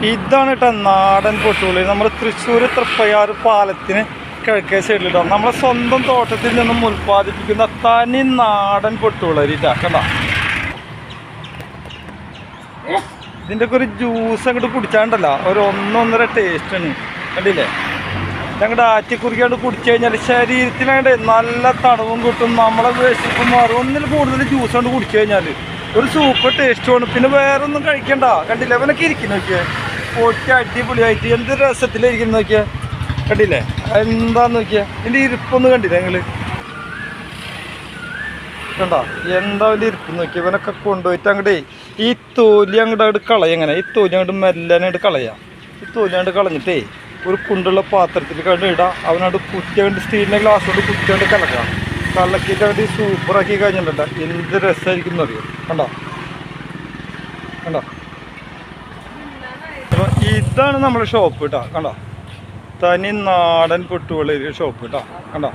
ഇതാണ് കേട്ടോ നാടൻ പൊട്ടുകളി. നമ്മൾ തൃശ്ശൂർ തൃപ്പയാറ് പാലത്തിന് കിഴക്കേ സൈഡിലിട്ടോ നമ്മളെ സ്വന്തം തോട്ടത്തിൽ നിന്നും ഉൽപ്പാദിപ്പിക്കുന്ന തനി നാടൻ പൊട്ടുകളരി കണ്ട. ഇതിൻ്റെ ഒക്കെ ഒരു ജ്യൂസ് അങ്ങോട്ട് കുടിച്ചാണ്ടല്ല ഒരു ഒന്നൊന്നര ടേസ്റ്റാണ്. കണ്ടില്ലേ? ഞങ്ങളുടെ ആറ്റിക്കുറിക്കാണ്ട് കുടിച്ചു കഴിഞ്ഞാൽ ശരീരത്തിനായിട്ട് നല്ല തണവും കിട്ടും, നമ്മളെ വിശപ്പും മാറും. ഒന്നിൽ കൂടുതൽ ജ്യൂസ് കൊണ്ട് കുടിച്ചു കഴിഞ്ഞാൽ ഒരു സൂപ്പർ ടേസ്റ്റുമാണ്. പിന്നെ വേറെ ഒന്നും കഴിക്കണ്ട. കണ്ടില്ലേ? അവനൊക്കെ ഇരിക്കുന്നു നോക്കിയേ, പൊട്ടി അടിപൊളിയായിട്ട് എന്ത് രസത്തിലിരിക്കുന്നു നോക്കിയാൽ. കണ്ടില്ലേ എന്താന്ന് നോക്കിയാൽ? ഇതിൻ്റെ ഇരിപ്പൊന്ന് കണ്ടില്ലേ നിങ്ങൾ? കണ്ട എന്താ വലിയ ഇരിപ്പ് നോക്കിയാൽ. ഇവനൊക്കെ കൊണ്ടുപോയിട്ട് അങ്ങോട്ടേ ഈ തൊലി അങ്ങോട്ട് കളയാം. എങ്ങനെ ഈ തൊലി അങ്ങോട്ട് മെല്ലനായിട്ട് കളയാം. ഈ തൊലി അങ്ങോട്ട് കളഞ്ഞിട്ടേ ഒരു കുണ്ടുള്ള പാത്രത്തിൽ കണ്ട് ഇടാം. അവനോട് കുറ്റിയാണ്ട് സ്റ്റീലിൻ്റെ ഗ്ലാസ് കൊണ്ട് കുറ്റിയാണ്ട് കലക്കാം. കലക്കിയിട്ട് അങ്ങോട്ട് സൂപ്പറാക്കി കഴിഞ്ഞിട്ടുണ്ട എന്ത് രസമായിരിക്കും എന്നറിയോ. കണ്ടോ കണ്ടോ? അപ്പോൾ ഇതാണ് നമ്മുടെ ഷോപ്പ് കേട്ടോ. കണ്ടോ? തനി നാടൻ പൊട്ടുകളരി ഷോപ്പ് കേട്ടോ. കണ്ടോ?